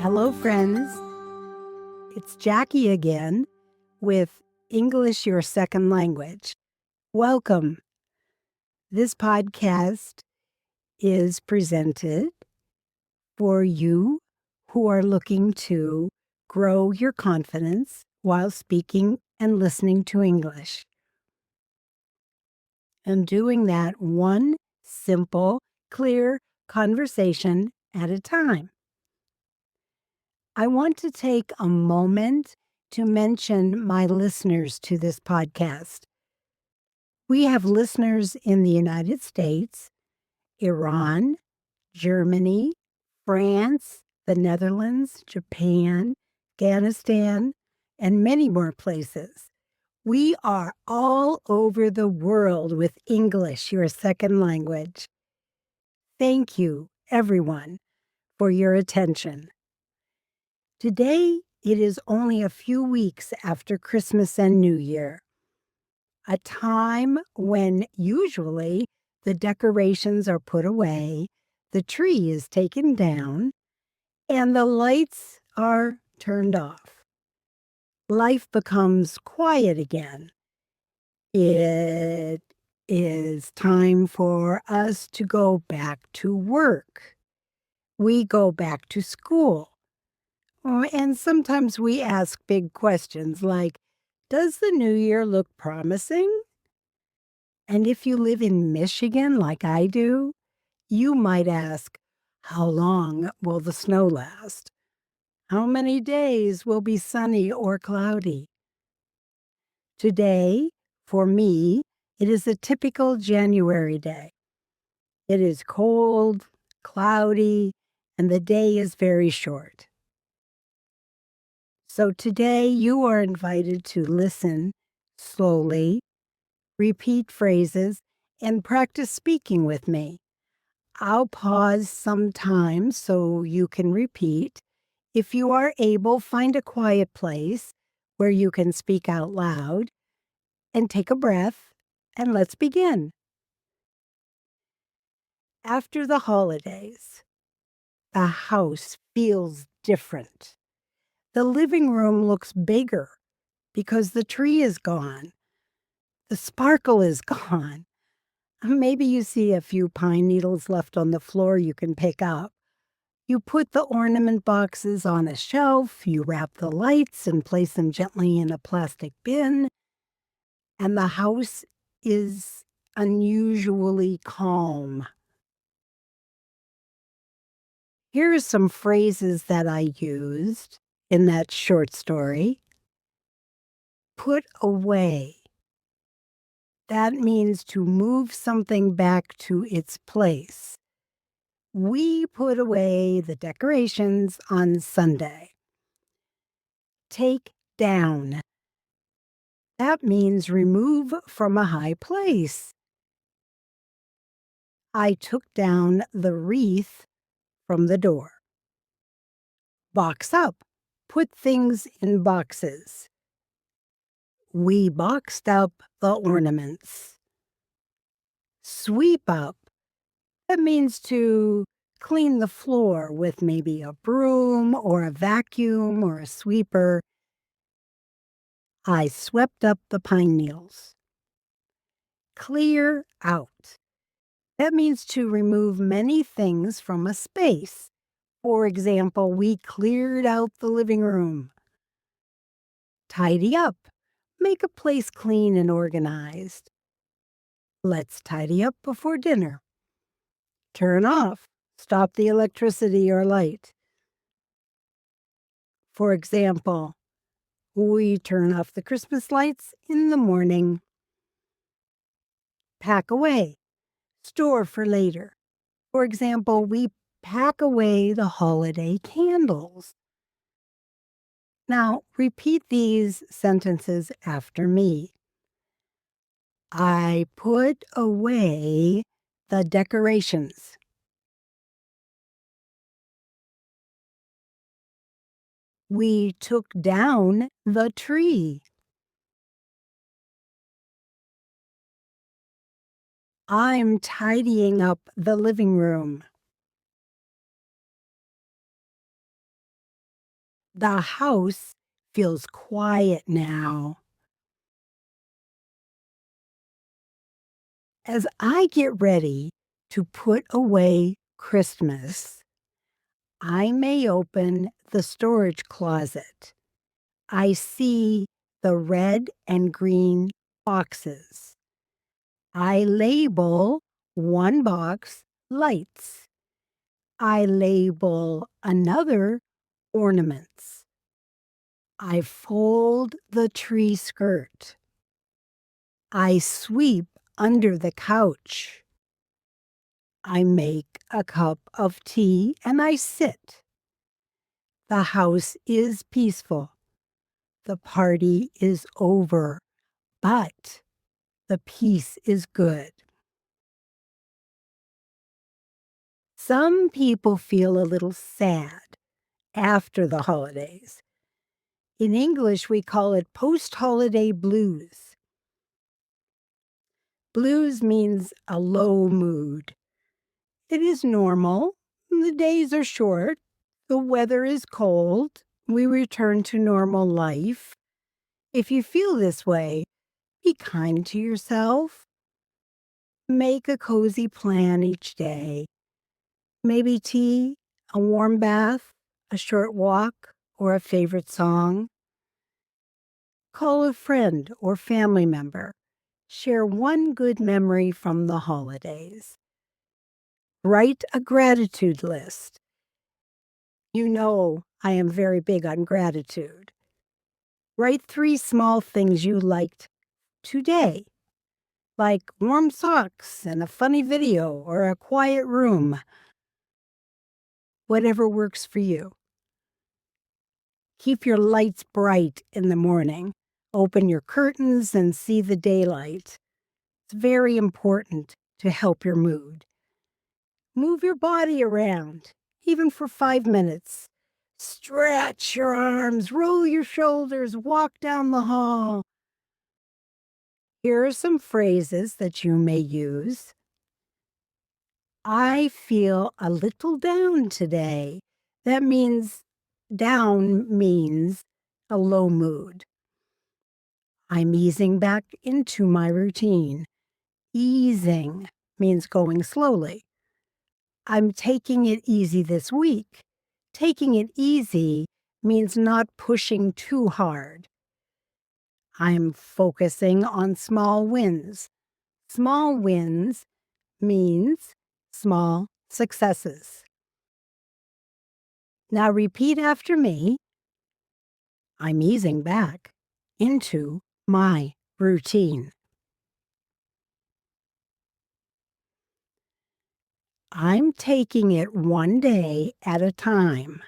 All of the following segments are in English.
Hello, friends. It's Jacque again with English Your Second Language. Welcome. This podcast is presented for you who are looking to grow your confidence while speaking and listening to English. And doing that one simple, clear conversation at a time. I want to take a moment to mention my listeners to this podcast. We have listeners in the United States, Iran, Germany, France, the Netherlands, Japan, Afghanistan, and many more places. We are all over the world with English, your second language. Thank you, everyone, for your attention. Today, it is only a few weeks after Christmas and New Year, a time when usually the decorations are put away, the tree is taken down, and the lights are turned off. Life becomes quiet again. It is time for us to go back to work. We go back to school. Oh, and sometimes we ask big questions like, does the new year look promising? And if you live in Michigan like I do, you might ask, how long will the snow last? How many days will be sunny or cloudy? Today, for me, it is a typical January day. It is cold, cloudy, and the day is very short. So today you are invited to listen slowly, repeat phrases, and practice speaking with me. I'll pause sometimes so you can repeat. If you are able, find a quiet place where you can speak out loud and take a breath, and let's begin. After the holidays, the house feels different. The living room looks bigger because the tree is gone. The sparkle is gone. Maybe you see a few pine needles left on the floor you can pick up. You put the ornament boxes on a shelf, you wrap the lights and place them gently in a plastic bin, and the house is unusually calm. Here are some phrases that I used in that short story. Put away. That means to move something back to its place. We put away the decorations on Sunday. Take down. That means remove from a high place. I took down the wreath from the door. Box up. Put things in boxes. We boxed up the ornaments. Sweep up. That means to clean the floor with maybe a broom or a vacuum or a sweeper. I swept up the pine needles. Clear out. That means to remove many things from a space. For example, we cleared out the living room. Tidy up. Make a place clean and organized. Let's tidy up before dinner. Turn off. Stop the electricity or light. For example, we turn off the Christmas lights in the morning. Pack away. Store for later. For example, we pack away the holiday candles. Now, repeat these sentences after me. I put away the decorations. We took down the tree. I'm tidying up the living room. The house feels quiet now. As I get ready to put away Christmas, I may open the storage closet. I see the red and green boxes. I label one box lights. I label another ornaments. I fold the tree skirt. I sweep under the couch. I make a cup of tea and I sit. The house is peaceful. The party is over, but the peace is good. Some people feel a little sad after the holidays. In English, we call it post-holiday blues. Blues means a low mood. It is normal. The days are short. The weather is cold. We return to normal life. If you feel this way, be kind to yourself. Make a cozy plan each day. Maybe tea, a warm bath, a short walk, or a favorite song. Call a friend or family member. Share one good memory from the holidays. Write a gratitude list. You know I am very big on gratitude. Write 3 small things you liked today, like warm socks and a funny video or a quiet room. Whatever works for you. Keep your lights bright in the morning. Open your curtains and see the daylight. It's very important to help your mood. Move your body around, even for 5 minutes. Stretch your arms, roll your shoulders, walk down the hall. Here are some phrases that you may use. I feel a little down today. That means down means a low mood. I'm easing back into my routine. Easing means going slowly. I'm taking it easy this week. Taking it easy means not pushing too hard. I'm focusing on small wins. Small wins means small successes. Now repeat after me. I'm easing back into my routine. I'm taking it one day at a time.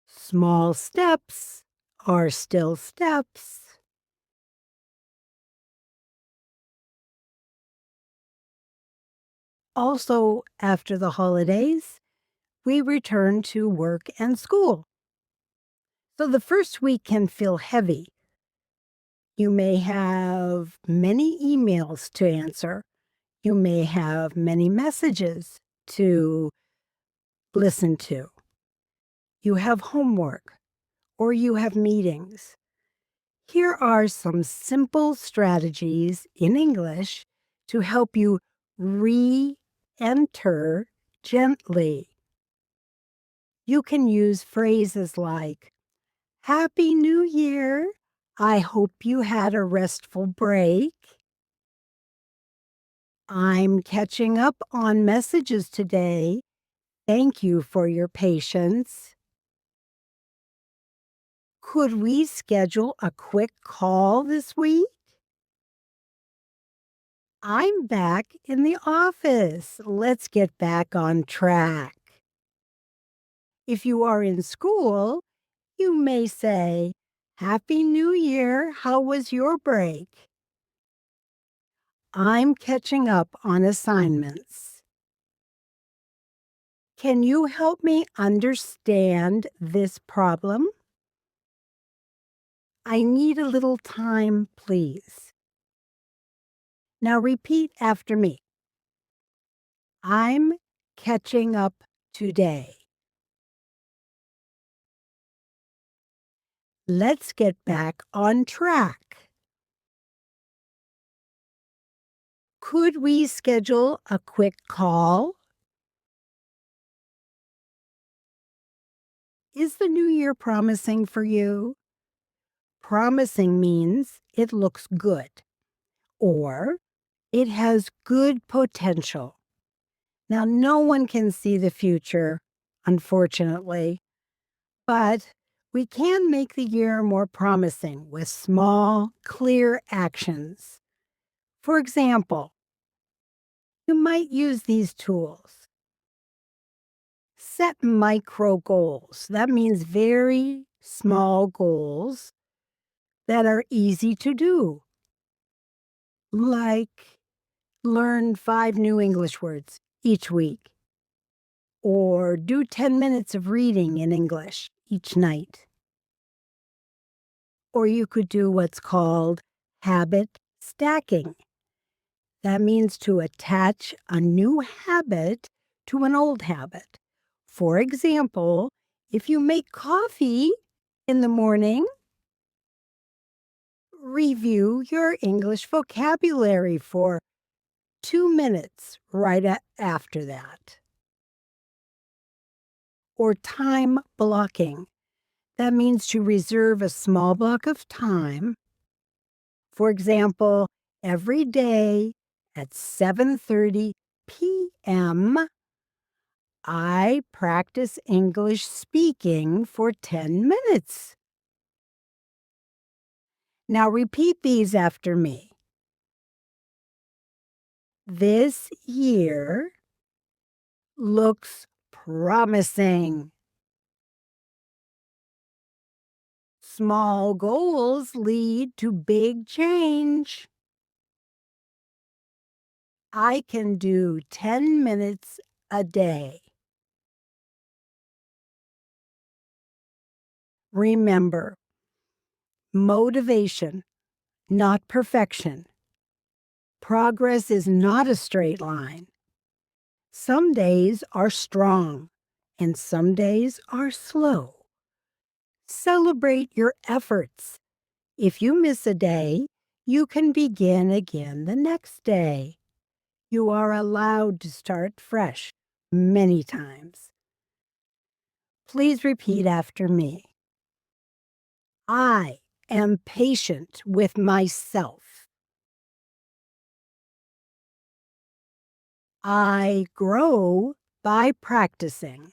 Small steps are still steps. Also, after the holidays, we return to work and school. So the first week can feel heavy. You may have many emails to answer. You may have many messages to listen to. You have homework or you have meetings. Here are some simple strategies in English to help you re-enter gently. You can use phrases like, Happy New Year. I hope you had a restful break. I'm catching up on messages today. Thank you for your patience. Could we schedule a quick call this week? I'm back in the office. Let's get back on track. If you are in school, you may say, Happy New Year. How was your break? I'm catching up on assignments. Can you help me understand this problem? I need a little time, please. Now repeat after me. I'm catching up today. Let's get back on track. Could we schedule a quick call? Is the new year promising for you? Promising means it looks good or it has good potential. Now, no one can see the future, unfortunately, but we can make the year more promising with small, clear actions. For example, you might use these tools. Set micro goals. That means very small goals that are easy to do, like learn 5 new English words each week, or do 10 minutes of reading in English each night. Or you could do what's called habit stacking. That means to attach a new habit to an old habit. For example, if you make coffee in the morning, review your English vocabulary for 2 minutes after that. Or time blocking. That means to reserve a small block of time. For example, every day at 7:30 p.m., I practice English speaking for 10 minutes. Now repeat these after me. This year looks promising. Small goals lead to big change. I can do 10 minutes a day. Remember, motivation, not perfection. Progress is not a straight line. Some days are strong and some days are slow. Celebrate your efforts. If you miss a day, you can begin again the next day. You are allowed to start fresh many times. Please repeat after me. I am patient with myself. I grow by practicing.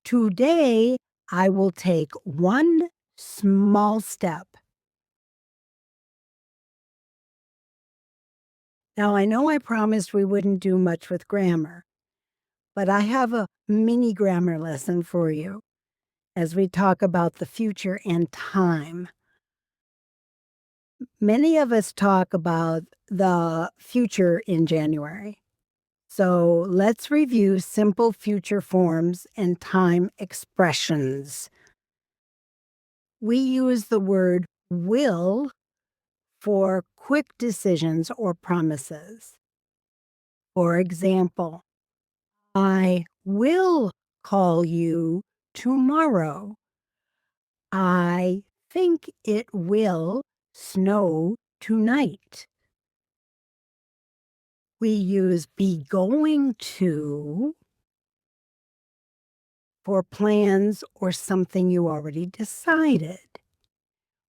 Today, I will take one small step. Now, I know I promised we wouldn't do much with grammar, but I have a mini grammar lesson for you as we talk about the future and time. Many of us talk about the future in January. So let's review simple future forms and time expressions. We use the word will for quick decisions or promises. For example, I will call you tomorrow. I think it will snow tonight. We use be going to for plans or something you already decided.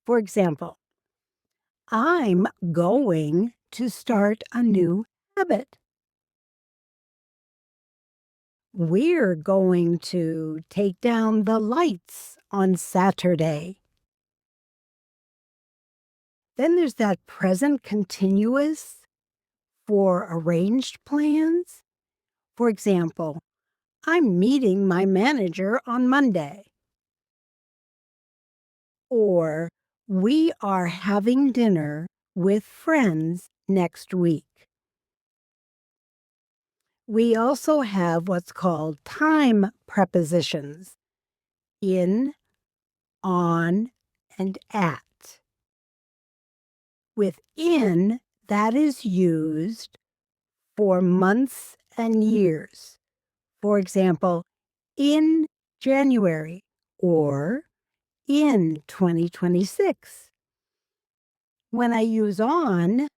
For example, I'm going to start a new habit. We're going to take down the lights on Saturday. Then there's that present continuous for arranged plans. For example, I'm meeting my manager on Monday. Or we are having dinner with friends next week. We also have what's called time prepositions in, on, and at. With in, that is used for months and years. For example, in January or in 2026. When I use on,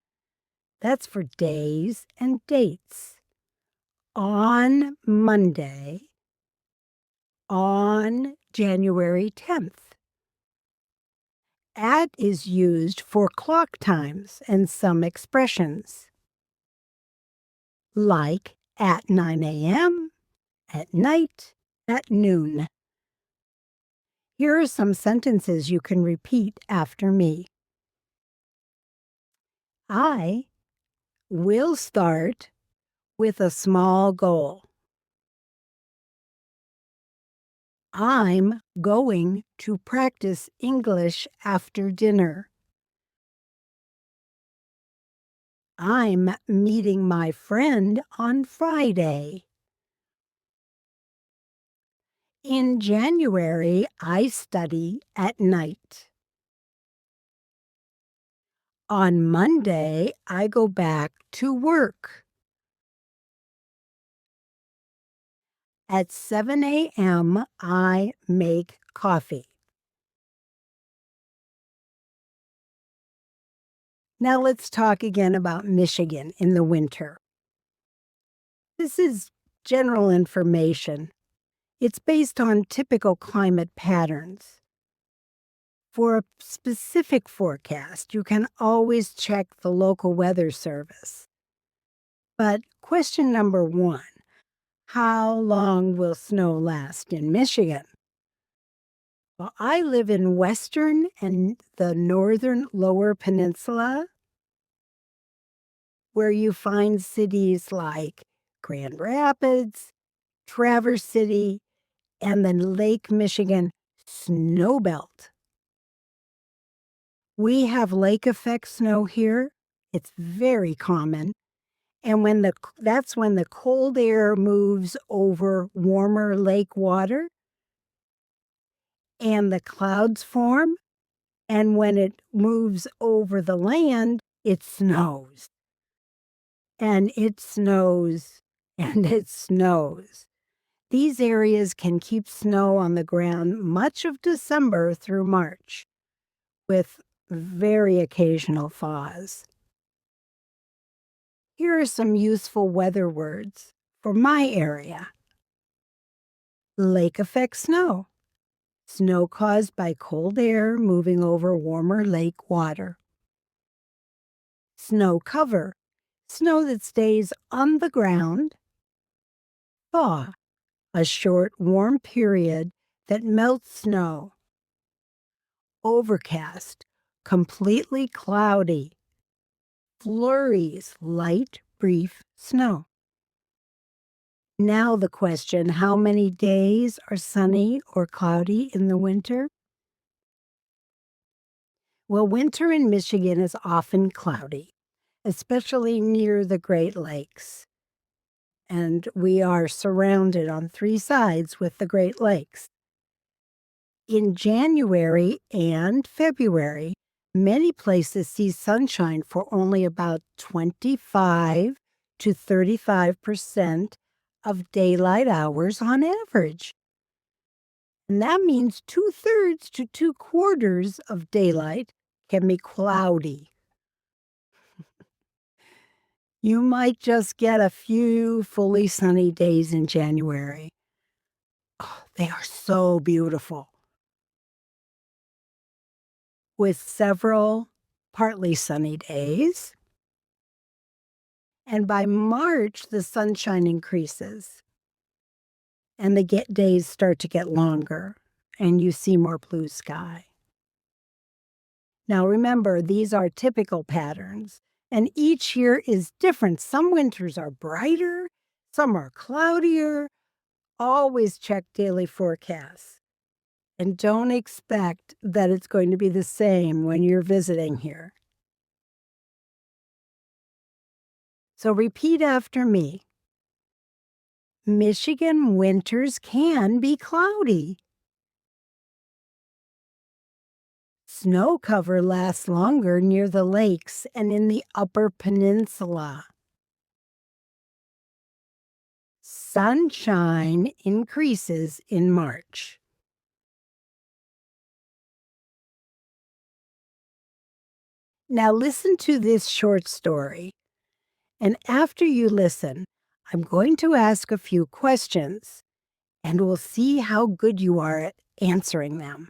that's for days and dates. On Monday, on January 10th. At is used for clock times and some expressions, like at 9 a.m., at night, at noon. Here are some sentences you can repeat after me. I will start with a small goal. I'm going to practice English after dinner. I'm meeting my friend on Friday. In January, I study at night. On Monday, I go back to work. At 7 a.m., I make coffee. Now let's talk again about Michigan in the winter. This is general information. It's based on typical climate patterns. For a specific forecast, you can always check the local weather service. But question number 1, how long will snow last in Michigan? Well, I live in western and the northern lower peninsula, where you find cities like Grand Rapids, Traverse City, and the Lake Michigan snowbelt. We have lake effect snow here. It's very common. And that's when the cold air moves over warmer lake water and the clouds form. And when it moves over the land, it snows. And it snows and it snows. These areas can keep snow on the ground much of December through March, with very occasional thaws. Here are some useful weather words for my area. Lake effect snow. Snow caused by cold air moving over warmer lake water. Snow cover. Snow that stays on the ground. Thaw. A short, warm period that melts snow. Overcast. Completely cloudy. Flurries. Light, brief snow. Now the question, how many days are sunny or cloudy in the winter? Well, winter in Michigan is often cloudy, especially near the Great Lakes. And we are surrounded on 3 sides with the Great Lakes. In January and February, many places see sunshine for only about 25 to 35% of daylight hours on average. And that means 2/3 to 2/4 of daylight can be cloudy. You might just get a few fully sunny days in January. Oh, they are so beautiful, with several partly sunny days. And by March, the sunshine increases and the days start to get longer and you see more blue sky. Now remember, these are typical patterns, and each year is different. Some winters are brighter, some are cloudier. Always check daily forecasts. And don't expect that it's going to be the same when you're visiting here. So repeat after me. Michigan winters can be cloudy. Snow cover lasts longer near the lakes and in the upper peninsula. sunshine increases in March. Now listen to this short story. And after you listen, I'm going to ask a few questions, and we'll see how good you are at answering them.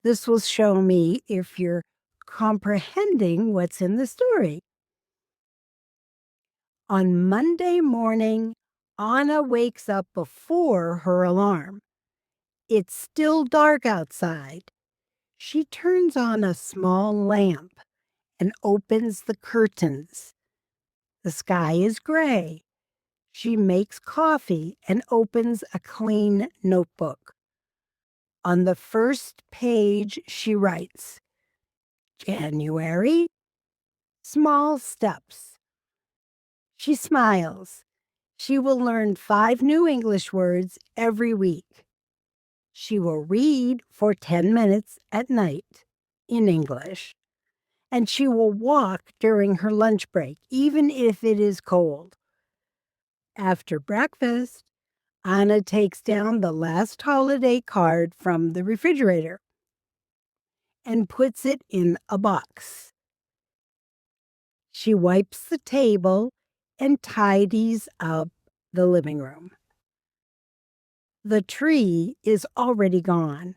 This will show me if you're comprehending what's in the story. On Monday morning, Anna wakes up before her alarm. It's still dark outside. She turns on a small lamp and opens the curtains. The sky is gray. She makes coffee and opens a clean notebook. On the first page, she writes, January, small steps. She smiles. She will learn 5 new English words every week. She will read for 10 minutes at night in English. And she will walk during her lunch break, even if it is cold. After breakfast, Anna takes down the last holiday card from the refrigerator and puts it in a box. She wipes the table and tidies up the living room. The tree is already gone.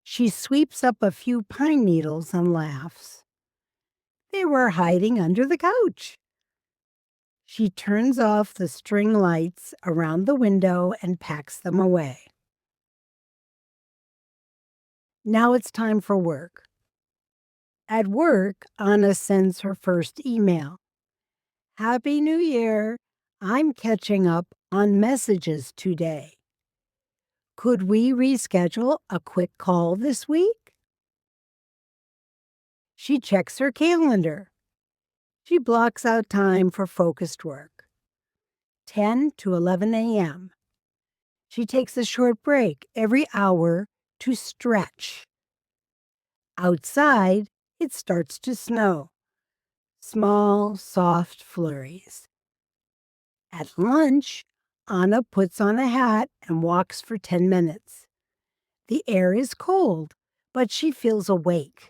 She sweeps up a few pine needles and laughs. They were hiding under the couch. She turns off the string lights around the window and packs them away. Now it's time for work. At work, Anna sends her first email. Happy New Year! I'm catching up on messages today. Could we reschedule a quick call this week? She checks her calendar. She blocks out time for focused work. 10 to 11 a.m. She takes a short break every hour to stretch. Outside, it starts to snow. Small, soft flurries. At lunch, Anna puts on a hat and walks for 10 minutes. The air is cold, but she feels awake.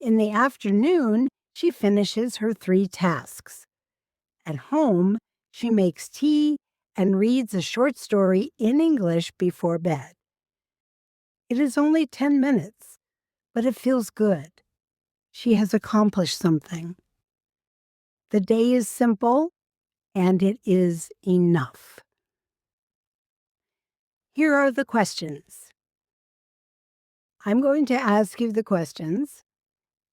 In the afternoon, she finishes her 3 tasks. At home, she makes tea and reads a short story in English before bed. It is only 10 minutes, but it feels good. She has accomplished something. The day is simple, and it is enough. Here are the questions. I'm going to ask you the questions,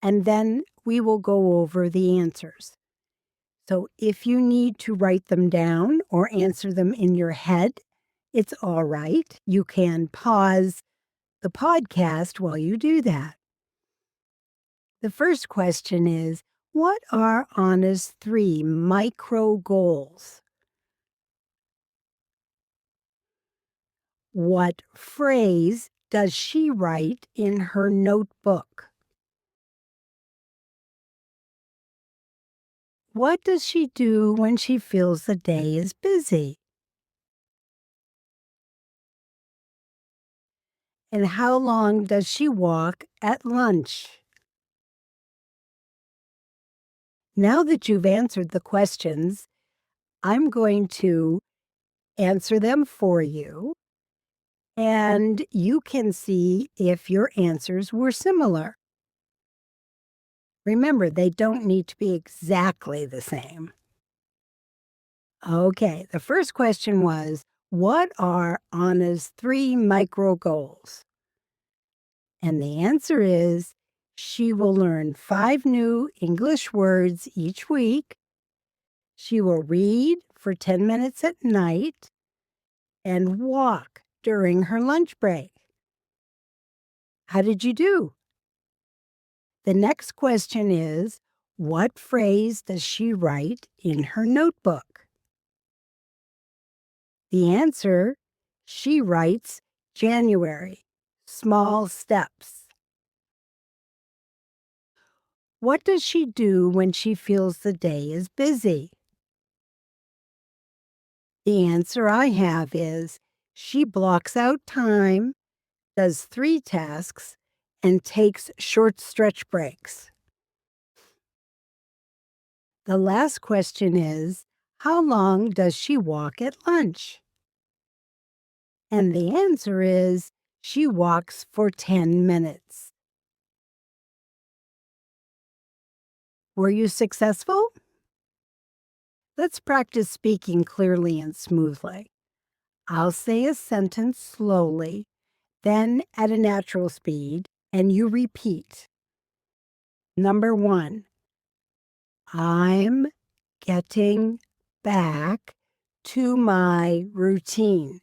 and then we will go over the answers. So if you need to write them down or answer them in your head, it's all right. You can pause the podcast while you do that. The first question is, what are Anna's 3 micro goals? What phrase does she write in her notebook? What does she do when she feels the day is busy? And how long does she walk at lunch? Now that you've answered the questions, I'm going to answer them for you, and you can see if your answers were similar. Remember, they don't need to be exactly the same. Okay, the first question was, what are Anna's 3 micro goals? And the answer is, she will learn 5 new English words each week. She will read for 10 minutes at night and walk during her lunch break. How did you do? The next question is, what phrase does she write in her notebook? The answer, she writes January, small steps. What does she do when she feels the day is busy? The answer I have is she blocks out time, does 3 tasks, and takes short stretch breaks. The last question is, how long does she walk at lunch? And the answer is, she walks for 10 minutes. Were you successful? Let's practice speaking clearly and smoothly. I'll say a sentence slowly, then at a natural speed, and you repeat. Number 1, I'm getting back to my routine.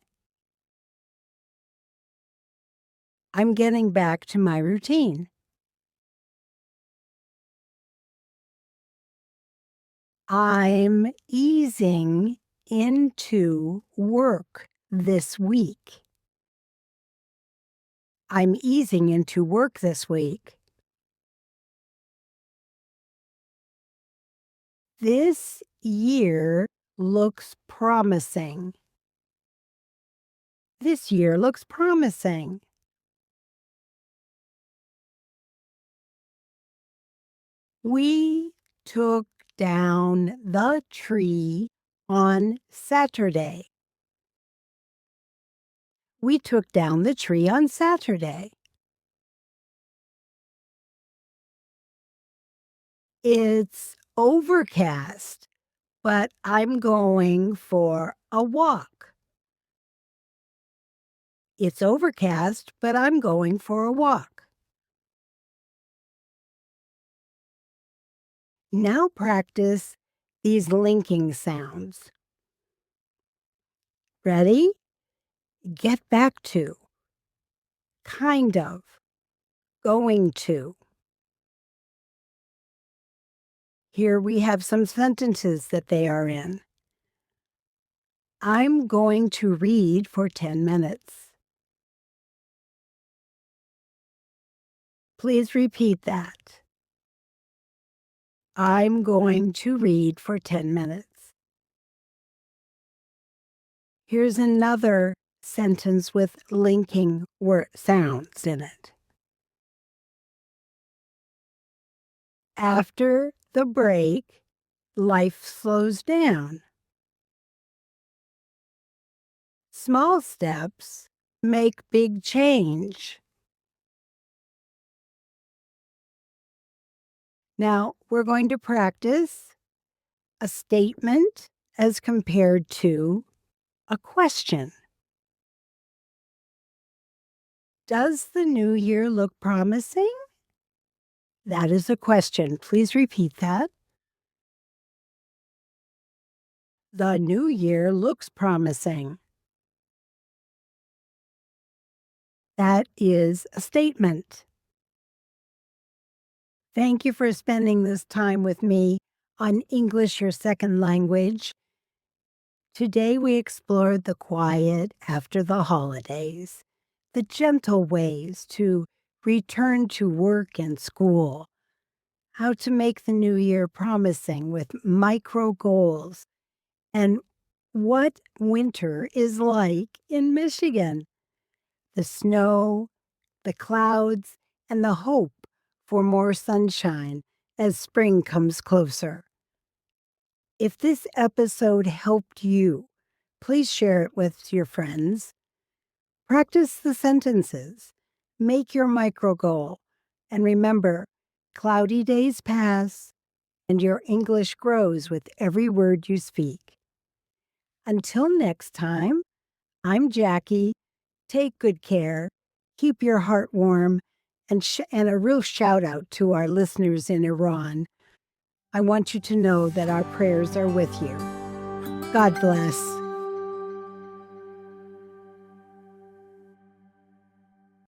I'm getting back to my routine. I'm easing into work this week. I'm easing into work this week. This year looks promising. This year looks promising. We took down the tree on Saturday. We took down the tree on Saturday. It's overcast, but I'm going for a walk. It's overcast, but I'm going for a walk. Now practice these linking sounds. Ready? Get back to, kind of, going to. Here we have some sentences that they are in. I'm going to read for 10 minutes. Please repeat that. I'm going to read for 10 minutes. Here's another sentence with linking sounds in it. After the break, life slows down. Small steps make big change. Now, we're going to practice a statement as compared to a question. Does the new year look promising? That is a question. Please repeat that. The new year looks promising. That is a statement. Thank you for spending this time with me on English Your Second Language. Today we explored the quiet after the holidays, the gentle ways to return to work and school, how to make the new year promising with micro goals, and what winter is like in Michigan. The snow, the clouds, and the hope for more sunshine as spring comes closer. If this episode helped you, please share it with your friends. Practice the sentences, make your micro goal, and remember, cloudy days pass and your English grows with every word you speak. Until next time, I'm Jackie. Take good care, keep your heart warm, and a real shout out to our listeners in Iran. I want you to know that our prayers are with you. God bless.